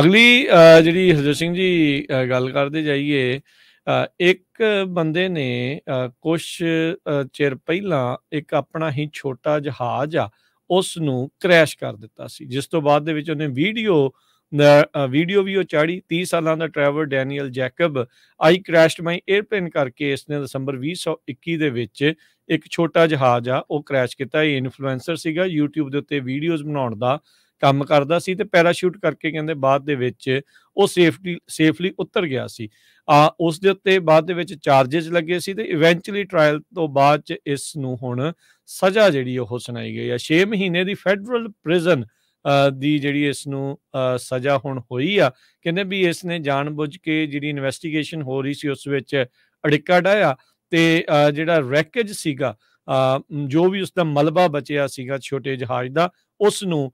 S1: ਅਗਲੀ ਜਿਹੜੀ ਹਰਜੋਤ ਸਿੰਘ ਜੀ ਗੱਲ ਕਰਦੇ ਜਾਈਏ, ਇੱਕ ਬੰਦੇ ਨੇ ਕੁਛ ਚਿਰ ਪਹਿਲਾਂ ਇੱਕ ਆਪਣਾ ਹੀ ਛੋਟਾ ਜਹਾਜ਼ ਆ ਉਸ ਨੂੰ ਕ੍ਰੈਸ਼ ਕਰ ਦਿੱਤਾ ਸੀ, ਜਿਸ ਤੋਂ ਬਾਅਦ ਦੇ ਵਿੱਚ ਉਹਨੇ ਵੀਡੀਓ ਵੀ ਉਹ ਚਾੜੀ। 30 ਸਾਲਾਂ ਦਾ ਟਰੈਵਲਰ ਡੈਨੀਅਲ ਜੈਕਬ ਆਈ ਕ੍ਰੈਸ਼ਡ ਮਾਈ ਏਅਰਪਲੇਨ ਕਰਕੇ ਇਸਨੇ ਦਸੰਬਰ 2021 ਦੇ ਵਿੱਚ ਇੱਕ ਛੋਟਾ ਜਹਾਜ਼ ਆ ਉਹ ਕ੍ਰੈਸ਼ ਕੀਤਾ। ਇਹ ਇਨਫਲੂਐਂਸਰ ਸੀਗਾ, YouTube ਦੇ ਉੱਤੇ ਵੀਡੀਓਜ਼ ਬਣਾਉਣ ਦਾ ਕੰਮ ਕਰਦਾ ਸੀ, ਤੇ ਪੈਰਾਸ਼ੂਟ ਕਰਕੇ ਕਹਿੰਦੇ ਬਾਅਦ ਦੇ ਵਿੱਚ ਉਹ ਸੇਫਲੀ ਉਤਰ ਗਿਆ ਸੀ। ਉਸ ਦੇ ਉੱਤੇ ਬਾਅਦ ਦੇ ਵਿੱਚ ਚਾਰਜਸ ਲੱਗੇ ਸੀ, ਤੇ ਇਵੈਂਚੁਅਲੀ ਟ੍ਰਾਇਲ ਤੋਂ ਬਾਅਦ ਚ ਇਸ ਨੂੰ ਹੁਣ ਸਜ਼ਾ ਜਿਹੜੀ ਉਹ ਸੁਣਾਈ ਗਈ ਆ। 6 ਮਹੀਨੇ ਦੀ ਫੈਡਰਲ ਪ੍ਰਿਜ਼ਨ ਦੀ ਜਿਹੜੀ ਇਸ ਨੂੰ ਸਜ਼ਾ ਹੁਣ ਹੋਈ ਆ। ਕਹਿੰਦੇ ਵੀ ਇਸ ਨੇ ਜਾਣਬੁੱਝ ਕੇ ਜਿਹੜੀ ਇਨਵੈਸਟੀਗੇਸ਼ਨ ਹੋ ਰਹੀ ਸੀ ਉਸ ਵਿੱਚ ਅੜਿੱਕਾ ਡਾਇਆ, ਤੇ ਜਿਹੜਾ ਰੈਕੇਜ ਸੀਗਾ, ਜੋ ਵੀ ਉਸਦਾ ਮਲਬਾ ਬਚਿਆ ਸੀਗਾ ਛੋਟੇ ਜਹਾਜ਼ ਦਾ, ਉਸ ਨੂੰ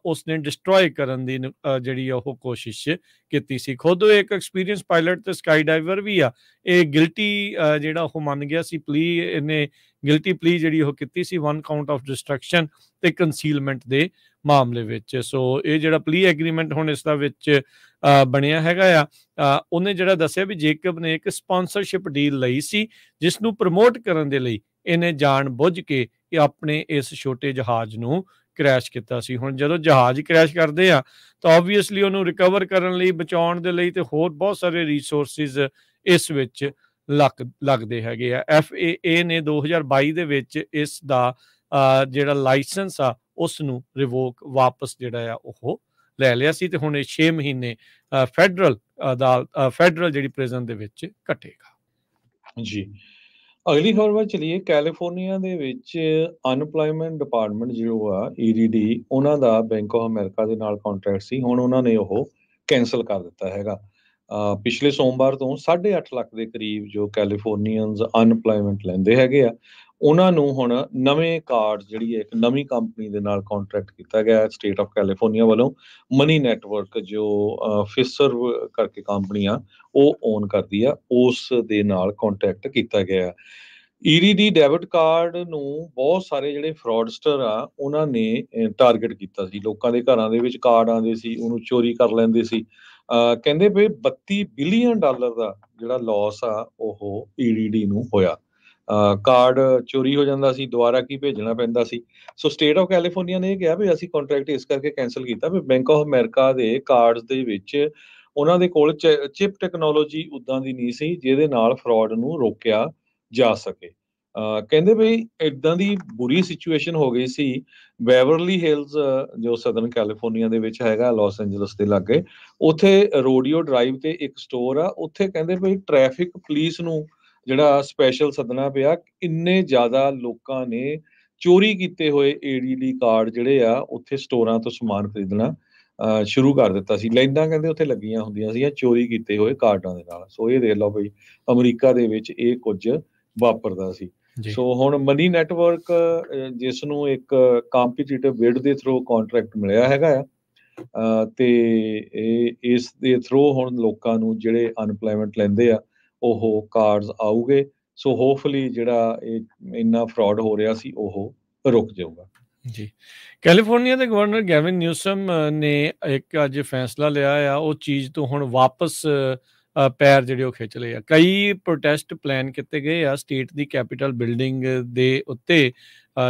S1: ਉਸਨੇ ਡਿਸਟਰੋਏ ਕਰਨ ਦੀ ਜਿਹੜੀ ਉਹ ਕੋਸ਼ਿਸ਼ ਕੀਤੀ ਸੀ। ਖੁਦ ਉਹ ਇੱਕ ਐਕਸਪੀਰੀਅੰਸ ਪਾਇਲਟ ਤੇ ਸਕਾਈ ਡਾਈਵਰ ਵੀ ਆ। ਇਹ ਗਿਲਟੀ ਜਿਹੜਾ ਉਹ ਮੰਨ ਗਿਆ ਸੀ, ਇਹਨੇ ਗਿਲਟੀ ਪਲੀ ਜਿਹੜੀ ਉਹ ਕੀਤੀ ਸੀ 1 ਕਾਊਂਟ ਆਫ ਡਿਸਟਰਕਸ਼ਨ ਤੇ ਕੰਸੀਲਮੈਂਟ ਦੇ ਮਾਮਲੇ ਵਿੱਚ। ਸੋ ਇਹ ਜਿਹੜਾ ਪਲੀ ਐਗਰੀਮੈਂਟ ਹੁਣ ਇਸ ਦਾ ਵਿੱਚ ਬਣਿਆ ਹੈਗਾ ਆ, ਉਹਨੇ ਜਿਹੜਾ ਦੱਸਿਆ ਵੀ ਜੇਕਬ ਨੇ ਇੱਕ ਸਪਾਂਸਰਸ਼ਿਪ ਡੀਲ ਲਈ ਸੀ, ਜਿਸ ਨੂੰ ਪ੍ਰਮੋਟ ਕਰਨ ਦੇ ਲਈ ਇਹਨੇ ਜਾਣ ਬੁੱਝ ਕੇ ਆਪਣੇ ਇਸ ਛੋਟੇ ਜਹਾਜ਼ ਨੂੰ ਕ੍ਰੈਸ਼ ਕੀਤਾ ਸੀ। ਹੁਣ ਜਦੋਂ ਜਹਾਜ਼ ਕ੍ਰੈਸ਼ ਕਰਦੇ ਆ ਤਾਂ ਆਬਵੀਅਸਲੀ ਉਹਨੂੰ ਰਿਕਵਰ ਕਰਨ ਲਈ, ਬਚਾਉਣ ਦੇ ਲਈ ਤੇ ਹੋਰ ਬਹੁਤ ਸਾਰੇ ਰਿਸੋਰਸਿਸ ਇਸ ਵਿੱਚ ਲੱਗਦੇ ਹੈਗੇ ਆ। FAA ਨੇ 2022 ਦੇ ਵਿੱਚ ਇਸ ਦਾ ਜਿਹੜਾ ਲਾਇਸੈਂਸ ਆ ਉਸ ਨੂੰ ਰਿਵੋਕ ਵਾਪਸ ਜਿਹੜਾ ਆ ਉਹ ਲੈ ਲਿਆ ਸੀ, ਤੇ ਹੁਣ ਇਹ 6 ਮਹੀਨੇ ਫੈਡਰਲ ਜਿਹੜੀ ਪ੍ਰਿਜ਼ਨ ਦੇ ਵਿੱਚ ਕੱਟੇਗਾ।
S2: ਜੀ, ਅਗਲੀ ਖਬਰ ਵੱਲ ਚਲੀਏ। ਕੈਲੀਫੋਰਨੀਆ ਦੇ ਵਿੱਚ ਅਨਪਲਾਇਮੈਂਟ ਡਿਪਾਰਟਮੈਂਟ ਜੋ ਆ EDD, ਉਹਨਾਂ ਦਾ ਬੈਂਕ ਆਫ ਅਮਰੀਕਾ ਦੇ ਨਾਲ ਕੰਟਰੈਕਟ ਸੀ, ਹੁਣ ਉਹਨਾਂ ਨੇ ਉਹ ਕੈਂਸਲ ਕਰ ਦਿੱਤਾ ਹੈਗਾ। ਪਿਛਲੇ ਸੋਮਵਾਰ ਤੋਂ 8.5 ਲੱਖ ਦੇ ਕਰੀਬ ਜੋ ਕੈਲੀਫੋਰਨੀਅਨਸ ਅਨਪਲਾਇਮੈਂਟ ਲੈਂਦੇ ਹੈਗੇ ਆ, ਉਹਨਾਂ ਨੂੰ ਹੁਣ ਨਵੇਂ ਕਾਰਡ ਜਿਹੜੀ ਹੈ ਇੱਕ ਨਵੀਂ ਕੰਪਨੀ ਦੇ ਨਾਲ ਕੰਟਰੈਕਟ ਕੀਤਾ ਗਿਆ ਸਟੇਟ ਆਫ ਕੈਲੀਫੋਰਨੀਆ ਵੱਲੋਂ। ਮਨੀ ਨੈਟਵਰਕ ਜੋ ਫਿਸਰਵ ਕਰਕੇ ਕੰਪਨੀ ਆ ਉਹ ਓਨ ਕਰਦੀ ਆ, ਉਸ ਦੇ ਨਾਲ ਕੰਟੈਕਟ ਕੀਤਾ ਗਿਆ। EDD ਡੈਬਿਟ ਕਾਰਡ ਨੂੰ ਬਹੁਤ ਸਾਰੇ ਜਿਹੜੇ ਫਰਾਡਸਟਰ ਆ ਉਹਨਾਂ ਨੇ ਟਾਰਗੇਟ ਕੀਤਾ ਸੀ। ਲੋਕਾਂ ਦੇ ਘਰਾਂ ਦੇ ਵਿੱਚ ਕਾਰਡ ਆਉਂਦੇ ਸੀ, ਉਹਨੂੰ ਚੋਰੀ ਕਰ ਲੈਂਦੇ ਸੀ। ਕਹਿੰਦੇ ਵੀ $32 ਬਿਲੀਅਨ ਦਾ ਜਿਹੜਾ ਲਾਸ ਆ ਉਹ EDD ਨੂੰ ਹੋਇਆ। ਕਾਰਡ ਚੋਰੀ ਹੋ ਜਾਂਦਾ ਸੀ, ਦੁਬਾਰਾ ਕੀ ਭੇਜਣਾ ਪੈਂਦਾ ਸੀ। ਸੋ ਸਟੇਟ ਆਫ ਕੈਲੀਫੋਰਨੀਆ ਨੇ ਇਹ ਕਿਹਾ ਵੀ ਅਸੀਂ ਕੰਟਰੈਕਟ ਇਸ ਕਰਕੇ ਕੈਂਸਲ ਕੀਤਾ ਵੀ ਬੈਂਕ ਆਫ ਅਮਰੀਕਾ ਦੇ ਕਾਰਡਸ ਦੇ ਵਿੱਚ ਉਹਨਾਂ ਦੇ ਕੋਲ ਚਿਪ ਟੈਕਨੋਲੋਜੀ ਉੱਦਾਂ ਦੀ ਨਹੀਂ ਸੀ ਜਿਹਦੇ ਨਾਲ ਫਰਾਡ ਨੂੰ ਰੋਕਿਆ ਜਾ ਸਕੇ। ਕਹਿੰਦੇ ਵੀ ਇਦਾਂ ਦੀ ਬੁਰੀ ਸਿਚੁਏਸ਼ਨ ਹੋ ਗਈ ਸੀ। ਬੈਵਰਲੀ ਹਿਲਸ ਜੋ ਸਦਰਨ ਕੈਲੀਫੋਰਨੀਆ ਦੇ ਵਿੱਚ ਹੈਗਾ, ਲਾਸ ਐਂਜਲਸ ਦੇ ਲਾਗੇ, ਉੱਥੇ ਰੋਡੀਓ ਡਰਾਈਵ ਤੇ ਇੱਕ ਸਟੋਰ ਆ। ਉੱਥੇ ਕਹਿੰਦੇ ਵੀ ਟ੍ਰੈਫਿਕ ਪੁਲਿਸ ਨੂੰ ਜਿਹੜਾ ਸਪੈਸ਼ਲ ਸੱਦਣਾ ਪਿਆ, ਇੰਨੇ ਜ਼ਿਆਦਾ ਲੋਕਾਂ ਨੇ ਚੋਰੀ ਕੀਤੇ ਹੋਏ ਏਡੀਡੀ ਕਾਰਡ ਜਿਹੜੇ ਆ ਉੱਥੇ ਸਟੋਰਾਂ ਤੋਂ ਸਮਾਨ ਖਰੀਦਣਾ ਸ਼ੁਰੂ ਕਰ ਦਿੱਤਾ ਸੀ। ਲਾਈਨਾਂ ਕਹਿੰਦੇ ਉੱਥੇ ਲੱਗੀਆਂ ਹੁੰਦੀਆਂ ਸੀਗੀਆਂ ਚੋਰੀ ਕੀਤੇ ਹੋਏ ਕਾਰਡਾਂ ਦੇ ਨਾਲ। ਸੋ ਇਹ ਦੇਖ ਲਓ ਬਈ ਅਮਰੀਕਾ ਦੇ ਵਿੱਚ ਇਹ ਕੁਝ ਵਾਪਰਦਾ ਸੀ। ਸੋ ਹੁਣ ਮਨੀ ਨੈਟਵਰਕ ਜਿਸ ਨੂੰ ਇੱਕ ਕੰਪੀਟੀਟਿਵ ਬਿਡ ਦੇ ਥਰੂ ਕੰਟਰੈਕਟ ਮਿਲਿਆ ਹੈਗਾ ਆ, ਤੇ ਇਸ ਦੇ ਥਰੂ ਹੁਣ ਲੋਕਾਂ ਨੂੰ ਜਿਹੜੇ ਅਨਪਲਾਇਮੈਂਟ ਲੈਂਦੇ ਆ ਉਹ ਕਾਰਡਸ ਆਉਗੇ। ਸੋ ਹੋਪਫੁਲੀ ਜਿਹੜਾ ਇਹ ਇੰਨਾ ਫਰਾਡ ਹੋ ਰਿਹਾ ਸੀ ਉਹ ਰੁਕ ਜਾਊਗਾ।
S1: ਜੀ, ਕੈਲੀਫੋਰਨੀਆ ਦੇ ਗਵਰਨਰ ਗੈਵਿਨ ਨਿਊਸਮ ਨੇ ਇੱਕ ਅੱਜ ਫੈਸਲਾ ਲਿਆ ਆ, ਉਹ ਚੀਜ਼ ਤੋਂ ਹੁਣ ਵਾਪਸ ਪੈਰ ਜਿਹੜੇ ਉਹ ਖਿੱਚ ਲਏ ਆ। ਕਈ ਪ੍ਰੋਟੈਸਟ ਪਲਾਨ ਕੀਤੇ ਗਏ ਆ ਸਟੇਟ ਦੀ ਕੈਪੀਟਲ ਬਿਲਡਿੰਗ ਦੇ ਉੱਤੇ,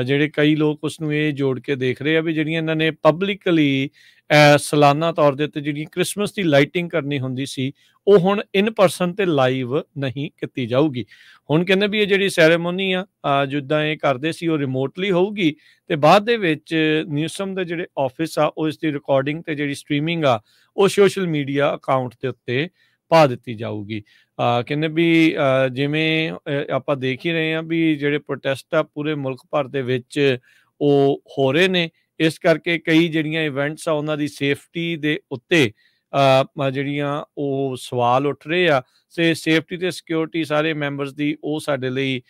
S1: ਜਿਹੜੇ ਕਈ ਲੋਕ ਉਸ ਨੂੰ ਇਹ ਜੋੜ ਕੇ ਦੇਖ ਰਹੇ ਆ ਵੀ ਜਿਹੜੀਆਂ ਇਹਨਾਂ ਨੇ ਪਬਲਿਕਲੀ ਸਾਲਾਨਾ ਤੌਰ ਦੇ ਉੱਤੇ ਜਿਹੜੀ ਕ੍ਰਿਸਮਸ ਦੀ ਲਾਈਟਿੰਗ ਕਰਨੀ ਹੁੰਦੀ ਸੀ, ਉਹ ਹੁਣ ਇਨ ਪਰਸਨ ਤੇ ਲਾਈਵ ਨਹੀਂ ਕੀਤੀ ਜਾਊਗੀ। ਹੁਣ ਕਹਿੰਦੇ ਵੀ ਇਹ ਜਿਹੜੀ ਸੈਰੇਮੋਨੀ ਆ ਜਿੱਦਾਂ ਇਹ ਕਰਦੇ ਸੀ ਉਹ ਰਿਮੋਟਲੀ ਹੋਊਗੀ, ਤੇ ਬਾਅਦ ਦੇ ਵਿੱਚ ਨਿਊਸਮ ਦੇ ਜਿਹੜੇ ਆਫਿਸ ਆ ਉਹ ਇਸ ਦੀ ਰਿਕਾਰਡਿੰਗ ਤੇ ਜਿਹੜੀ ਸਟ੍ਰੀਮਿੰਗ ਆ ਉਹ ਸੋਸ਼ਲ ਮੀਡੀਆ ਅਕਾਊਂਟ ਦੇ ਉੱਤੇ ਪਾ ਦਿੱਤੀ ਜਾਊਗੀ। ਕਹਿੰਦੇ ਵੀ ਜਿਵੇਂ ਆਪਾਂ ਦੇਖ ਹੀ ਰਹੇ ਹਾਂ ਵੀ ਜਿਹੜੇ ਪ੍ਰੋਟੈਸਟ ਆ ਪੂਰੇ ਮੁਲਕ ਭਰ ਦੇ ਵਿੱਚ ਉਹ ਹੋ ਰਹੇ ਨੇ, ਇਸ ਕਰਕੇ ਕਈ ਜਿਹੜੀਆਂ ਇਵੈਂਟਸ ਆ ਉਹਨਾਂ ਦੀ ਸੇਫਟੀ ਦੇ ਉੱਤੇ ਜਿਹੜੀਆਂ ਉਹ ਸਵਾਲ ਉੱਠ ਰਹੇ ਆ। ਤੇ ਸੇਫਟੀ ਤੇ ਸਿਕਿਉਰਿਟੀ ਸਾਰੇ ਮੈਂਬਰਸ ਦੀ ਉਹ ਸਾਡੇ ਲਈ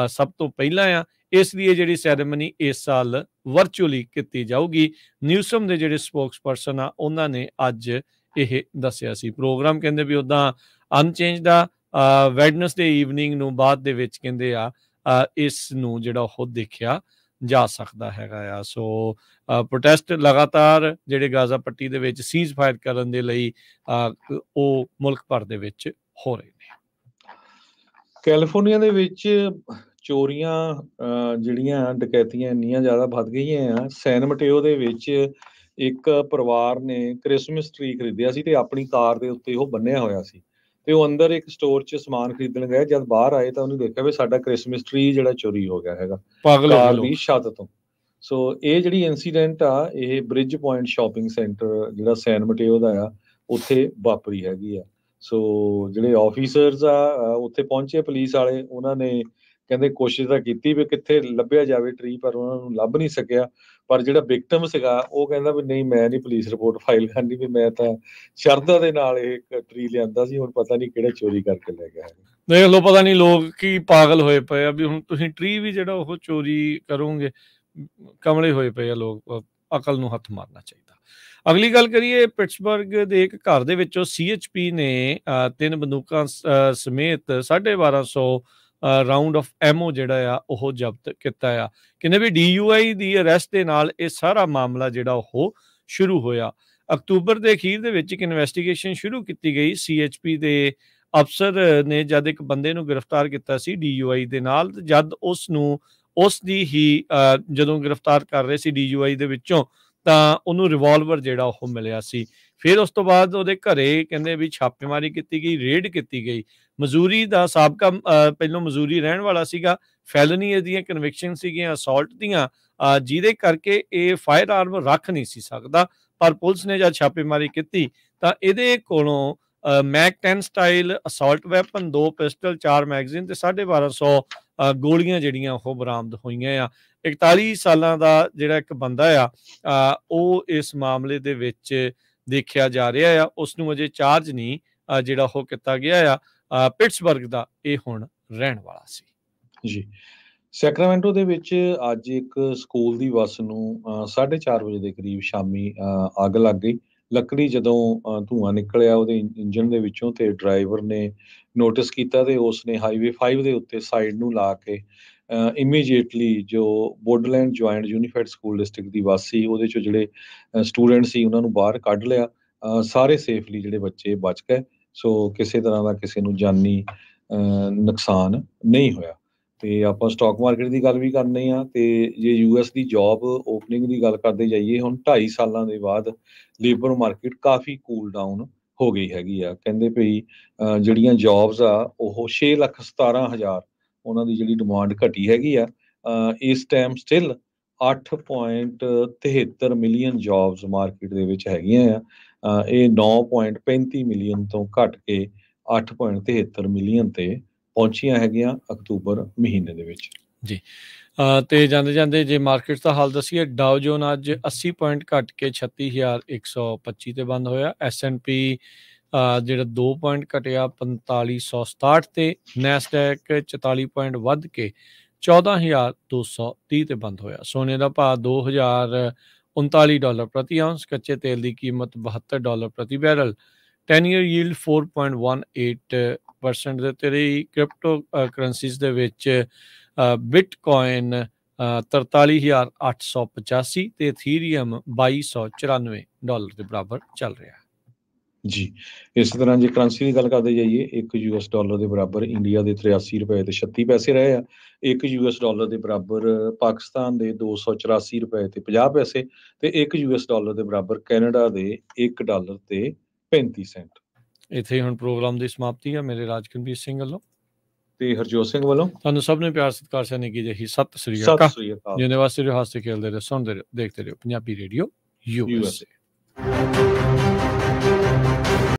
S1: ਸਭ ਤੋਂ ਪਹਿਲਾਂ ਆ। ਇਸ ਲਈ ਜਿਹੜੀ ਸੈਰੇਮਨੀ ਇਸ ਸਾਲ ਵਰਚੁਅਲੀ ਕੀਤੀ ਜਾਊਗੀ। ਨਿਊਸਮ ਦੇ ਜਿਹੜੇ ਸਪੋਕਸ ਪਰਸਨ ਆ ਉਹਨਾਂ ਨੇ ਅੱਜ ਇਹ ਦੱਸਿਆ ਸੀ। ਪ੍ਰੋਗਰਾਮ ਕਹਿੰਦੇ ਵੀ ਉੱਦਾਂ ਅਨਚੇਂਜਡ ਆ। ਵੈਡਨਸਡੇ ਈਵਨਿੰਗ ਨੂੰ ਬਾਅਦ ਦੇ ਵਿੱਚ ਕਹਿੰਦੇ ਆ ਇਸ ਨੂੰ ਜਿਹੜਾ ਉਹ ਦੇਖਿਆ ਜਾ ਸਕਦਾ ਹੈਗਾ ਆ। ਸੋ ਪ੍ਰੋਟੈਸਟ ਲਗਾਤਾਰ ਜਿਹੜੇ ਗਾਜ਼ਾ ਪੱਟੀ ਦੇ ਵਿੱਚ ਸੀਜ਼ ਫਾਇਰ ਕਰਨ ਦੇ ਲਈ ਉਹ ਮੁਲਕ ਭਰ ਦੇ ਵਿੱਚ ਹੋ ਰਹੇ ਨੇ।
S2: ਕੈਲੀਫੋਰਨੀਆ ਦੇ ਵਿੱਚ ਚੋਰੀਆਂ ਜਿਹੜੀਆਂ ਡਕੈਤੀਆਂ ਇੰਨੀਆਂ ਜ਼ਿਆਦਾ ਵੱਧ ਗਈਆਂ ਆ। ਸੈਨ ਮਟੇਓ ਦੇ ਵਿੱਚ ਇੱਕ ਪਰਿਵਾਰ ਨੇ ਕ੍ਰਿਸਮਸ ਟਰੀ ਖਰੀਦਿਆ ਸੀ ਤੇ ਆਪਣੀ ਕਾਰ ਦੇ ਉੱਤੇ ਉਹ ਬੰਨਿਆ ਹੋਇਆ ਸੀ, ਤੇ ਉਹ ਅੰਦਰ ਇੱਕ ਸਟੋਰ 'ਚ ਸਮਾਨ ਖਰੀਦਣ ਗਏ। ਜਦ ਬਾਹਰ ਆਏ ਤਾਂ ਉਹਨੇ ਦੇਖਿਆ ਵੀ ਸਾਡਾ ਕ੍ਰਿਸਮਸ ਟਰੀ ਜਿਹੜਾ ਚੋਰੀ ਹੋ ਗਿਆ ਹੈਗਾ ਕਾਰ ਦੀ ਛੱਤ ਤੋਂ। ਸੋ ਇਹ ਜਿਹੜੀ ਇਨਸੀਡੈਂਟ ਆ ਇਹ ਬ੍ਰਿਜ ਪੁਆਇੰਟ ਸ਼ਾਪਿੰਗ ਸੈਂਟਰ ਜਿਹੜਾ ਸੈਨ ਮਟੇਓ ਦਾ ਆ ਉੱਥੇ ਵਾਪਰੀ ਹੈਗੀ ਆ। ਸੋ ਜਿਹੜੇ ਆਫੀਸਰਸ ਆ ਉੱਥੇ ਪਹੁੰਚੇ ਪੁਲਿਸ ਵਾਲੇ, ਉਹਨਾਂ ਨੇ ਕਹਿੰਦੇ ਕੋਸ਼ਿਸ਼ ਤਾਂ ਕੀਤੀ ਵੀ ਕਿੱਥੇ ਲੱਭਿਆ ਜਾਵੇ ਟਰੀ, ਪਰ ਉਹਨਾਂ ਨੂੰ ਲੱਭ ਨਹੀਂ ਸਕਿਆ। ਪਰ ਜਿਹੜਾ ਵਿਕਟਮ ਸੀਗਾ ਉਹ ਕਹਿੰਦਾ ਵੀ ਨਹੀਂ, ਮੈਂ ਨਹੀਂ ਪੁਲਿਸ ਰਿਪੋਰਟ ਫਾਈਲ ਕਰਨੀ, ਵੀ ਮੈਂ ਤਾਂ ਸ਼ਰਧਾ ਦੇ ਨਾਲ ਇਹ ਟਰੀ ਲਿਆਂਦਾ ਸੀ, ਹੁਣ ਪਤਾ ਨਹੀਂ ਕਿਹੜੇ ਚੋਰੀ ਕਰਕੇ ਲੈ ਗਿਆ।
S1: ਦੇਖ ਲਓ, ਪਤਾ ਨਹੀਂ ਲੋਕ ਕੀ ਪਾਗਲ ਹੋਏ ਪਏ ਆ ਵੀ ਹੁਣ ਤੁਸੀਂ ਟਰੀ ਵੀ ਜਿਹੜਾ ਉਹ ਚੋਰੀ ਕਰੋਗੇ। ਕਮਲੇ ਹੋਏ ਪਏ ਆ ਲੋਕ, ਅਕਲ ਨੂੰ ਹੱਥ ਮਾਰਨਾ ਚਾਹੀਦਾ। ਅਗਲੀ ਗੱਲ ਕਰੀਏ, ਪਿਟਸਬਰਗ ਦੇ ਇੱਕ ਘਰ ਦੇ ਵਿੱਚੋਂ CHP ਨੇ 3 ਬੰਦੂਕਾਂ ਸਮੇਤ 1250 ਰਾਊਂਡ ਆਫ ਐਮੋ ਜਿਹੜਾ ਆ ਉਹ ਜ਼ਬਤ ਕੀਤਾ ਆ। ਕਹਿੰਦੇ ਵੀ DUI ਦੀ ਅਰੈਸਟ ਦੇ ਨਾਲ ਇਹ ਸਾਰਾ ਮਾਮਲਾ ਜਿਹੜਾ ਉਹ ਸ਼ੁਰੂ ਹੋਇਆ। ਅਕਤੂਬਰ ਦੇ ਅਖੀਰ ਦੇ ਵਿੱਚ ਇੱਕ ਇਨਵੈਸਟੀਗੇਸ਼ਨ ਸ਼ੁਰੂ ਕੀਤੀ ਗਈ। CHP ਦੇ ਅਫਸਰ ਨੇ ਜਦ ਇੱਕ ਬੰਦੇ ਨੂੰ ਗ੍ਰਿਫਤਾਰ ਕੀਤਾ ਸੀ DUI ਦੇ ਨਾਲ, ਜਦ ਉਸ ਦੀ ਹੀ ਜਦੋਂ ਗ੍ਰਿਫਤਾਰ ਕਰ ਰਹੇ ਸੀ DUI ਦੇ ਵਿੱਚੋਂ, ਤਾਂ ਉਹਨੂੰ ਰਿਵਾਲਵਰ ਜਿਹੜਾ ਉਹ ਮਿਲਿਆ ਸੀ। ਫਿਰ ਉਸ ਤੋਂ ਬਾਅਦ ਉਹਦੇ ਘਰੇ ਕਹਿੰਦੇ ਵੀ ਛਾਪੇਮਾਰੀ ਕੀਤੀ ਗਈ, ਰੇਡ ਕੀਤੀ ਗਈ। ਮਜ਼ੂਰੀ ਦਾ ਸਾਬਕਾ ਪਹਿਲੋਂ ਮਜ਼ੂਰੀ ਰਹਿਣ ਵਾਲਾ ਸੀਗਾ, ਫੈਲਨੀ ਇਹਦੀਆਂ ਕਨਵਿਕਸ਼ਨ ਸੀਗੀਆਂ ਅਸੌਲਟ ਦੀਆਂ, ਜਿਹਦੇ ਕਰਕੇ ਇਹ ਫਾਇਰ ਆਰਮ ਰੱਖ ਨਹੀਂ ਸੀ ਸਕਦਾ। ਪਰ ਪੁਲਿਸ ਨੇ ਜਦ ਛਾਪੇਮਾਰੀ ਕੀਤੀ ਤਾਂ ਇਹਦੇ ਕੋਲੋਂ ਮੈਕ 10 style assault weapon, 2 pistol, 4 magazine ਤੇ 1250 ਗੋਲੀਆਂ ਜਿਹੜੀਆਂ ਉਹ ਬਰਾਮਦ ਹੋਈਆਂ ਆ। 41 ਸਾਲਾਂ ਦਾ ਜਿਹੜਾ ਇੱਕ ਬੰਦਾ ਆ ਉਹ ਇਸ ਮਾਮਲੇ ਦੇ ਵਿੱਚ ਦੇਖਿਆ ਜਾ ਰਿਹਾ ਆ। ਉਸ ਨੂੰ ਅਜੇ ਚਾਰਜ ਨਹੀਂ ਜਿਹੜਾ ਉਹ ਕੀਤਾ ਗਿਆ ਆ। ਪਿਟਸਬਰਗ ਦਾ ਇਹ ਹੁਣ ਰਹਿਣ ਵਾਲਾ ਸੀ
S2: ਜੀ। ਸੈਕਰਾਮੈਂਟੋ ਦੇ ਵਿੱਚ ਅੱਜ ਇੱਕ ਸਕੂਲ ਦੀ ਬੱਸ ਨੂੰ 4:30 ਵਜੇ ਦੇ ਕਰੀਬ ਸ਼ਾਮੀ ਅੱਗ ਲੱਗ ਗਈ। ਲੱਕੜੀ ਜਦੋਂ ਧੂੰਆਂ ਨਿਕਲਿਆ ਉਹਦੇ ਇੰਜਨ ਦੇ ਵਿੱਚੋਂ, ਤੇ ਡਰਾਈਵਰ ਨੇ ਨੋਟਿਸ ਕੀਤਾ ਤੇ ਉਸਨੇ ਹਾਈਵੇ 5 ਦੇ ਉੱਤੇ ਸਾਈਡ ਨੂੰ ਲਾ ਕੇ ਇਮੀਡੀਏਟਲੀ ਜੋ ਬੋਰਡਰਲੈਂਡ ਜੁਆਇੰਟ ਯੂਨੀਫਾਈਡ ਸਕੂਲ ਡਿਸਟ੍ਰਿਕਟ ਦੀ ਬੱਸ ਸੀ ਉਹਦੇ 'ਚੋਂ ਜਿਹੜੇ ਸਟੂਡੈਂਟ ਸੀ ਉਹਨਾਂ ਨੂੰ ਬਾਹਰ ਕੱਢ ਲਿਆ। ਸਾਰੇ ਸੇਫਲੀ ਜਿਹੜੇ ਬੱਚੇ ਬਚ ਗਏ। ਸੋ ਕਿਸੇ ਤਰ੍ਹਾਂ ਦਾ ਕਿਸੇ ਨੂੰ ਜਾਨੀ ਨੁਕਸਾਨ ਨਹੀਂ ਹੋਇਆ। ਤੇ ਆਪਾਂ ਸਟਾਕ ਮਾਰਕੀਟ ਦੀ ਗੱਲ ਵੀ ਕਰਨੀ ਆ। ਤੇ ਜੇ ਯੂਐਸ ਦੀ ਜੌਬ ਓਪਨਿੰਗ ਦੀ ਗੱਲ ਕਰਦੇ ਜਾਈਏ, ਹੁਣ 2.5 ਸਾਲਾਂ ਦੇ ਬਾਅਦ ਲੇਬਰ ਮਾਰਕੀਟ ਕਾਫੀ ਕੂਲ ਡਾਊਨ ਹੋ ਗਈ ਹੈਗੀ ਆ। ਕਹਿੰਦੇ ਭਈ ਜਿਹੜੀਆਂ ਜੌਬਸ ਆ ਉਹ 6,17,000 ਉਹਨਾਂ ਦੀ ਜਿਹੜੀ ਡਿਮਾਂਡ ਘਟੀ ਹੈਗੀ ਆ। ਇਸ time still 8.73 million jobs market ਦੇ ਵਿੱਚ ਹੈਗੀਆਂ ਆ। ਇਹ 9.35 ਮਿਲੀਅਨ ਤੋਂ ਘਟ ਕੇ 8.73 ਮਿਲੀਅਨ ਤੇ ਪਹੁੰਚੀਆਂ ਹੈਗੀਆਂ ਅਕਤੂਬਰ ਮਹੀਨੇ ਦੇ ਵਿੱਚ।
S1: ਜੀ ਤੇ ਜਾਂਦੇ ਜਾਂਦੇ ਜੇ ਮਾਰਕੀਟ ਦਾ ਹਾਲ ਦੱਸੀਏ, ਡਾਓ ਜੋਨ ਅੱਜ 80 ਪੁਆਇੰਟ ਘਟ ਕੇ 36,125 ਤੇ ਬੰਦ ਹੋਇਆ। S&P ਜਿਹੜਾ 2 ਪੁਆਇੰਟ ਘਟਿਆ 4567 ਤੇ। ਨੈਸਡੈਕ 44 ਪੁਆਇੰਟ ਵੱਧ ਕੇ 14,230 ਤੇ ਬੰਦ ਹੋਇਆ। ਸੋਨੇ ਦਾ ਭਾਅ $2,039 ਪ੍ਰਤੀ ਆਉਂਸ। ਕੱਚੇ ਤੇਲ ਦੀ ਕੀਮਤ $72 ਪ੍ਰਤੀ ਬੈਰਲ। 10-year yield 4.18% ਦੇ ਉੱਤੇ ਰਹੀ। ਕ੍ਰਿਪਟੋ ਕਰੰਸੀਜ਼ ਦੇ ਵਿੱਚ ਬਿਟਕੋਇਨ 43,885 ਤੇ ਇਥੀਰੀਅਮ $2,294 ਦੇ ਬਰਾਬਰ ਚੱਲ ਰਿਹਾ ਹੈ।
S2: ਜੀ ਇਸੇ ਤਰ੍ਹਾਂ ਜੇ ਕਰੰਸੀ ਦੀ ਗੱਲ ਕਰਦੇ ਜਾਈਏ, ਇੱਕ ਯੂਐਸ ਡਾਲਰ ਦੇ ਬਰਾਬਰ ਇੰਡੀਆ ਦੇ 83 ਰੁਪਏ ਤੇ 36 ਪੈਸੇ ਰਹੇ ਆ। ਇੱਕ ਯੂਐਸ ਡਾਲਰ ਦੇ ਬਰਾਬਰ ਪਾਕਿਸਤਾਨ ਦੇ 284 ਰੁਪਏ ਤੇ 50 ਪੈਸੇ ਤੇ ਇੱਕ ਯੂਐਸ ਡਾਲਰ ਦੇ ਬਰਾਬਰ ਕੈਨੇਡਾ ਦੇ $1 ਤੇ 35 ਸੈਂਟ।
S1: ਇੱਥੇ ਹੀ ਹੁਣ ਪ੍ਰੋਗਰਾਮ ਦੀ ਸਮਾਪਤੀ ਹੈ। ਮੇਰੇ ਰਾਜਕਨਵੀਰ ਸਿੰਘ ਵੱਲੋਂ
S2: ਤੇ ਹਰਜੋਤ ਸਿੰਘ ਵੱਲੋਂ ਤੁਹਾਨੂੰ
S1: ਸਭ ਨੂੰ ਪਿਆਰ ਸਤਿਕਾਰ ਸੈਨਿਕ ਜੀ ਜਿਹੀ ਸਤਿ ਸ੍ਰੀ
S2: ਸਤਿ
S1: ਅਕਾਲ।
S2: ਸ੍ਰੀ ਅਕਾਲ।
S1: ਜਿੰਨੇ ਵਾਸਤੇ ਹਾਸੇ ਖੇਲਦੇ ਰਹੋ, ਸੁਣਦੇ ਰਹੋ, ਦੇਖਦੇ ਰਹੋ ਪੰਜਾਬੀ ਰੇਡੀਓ USA।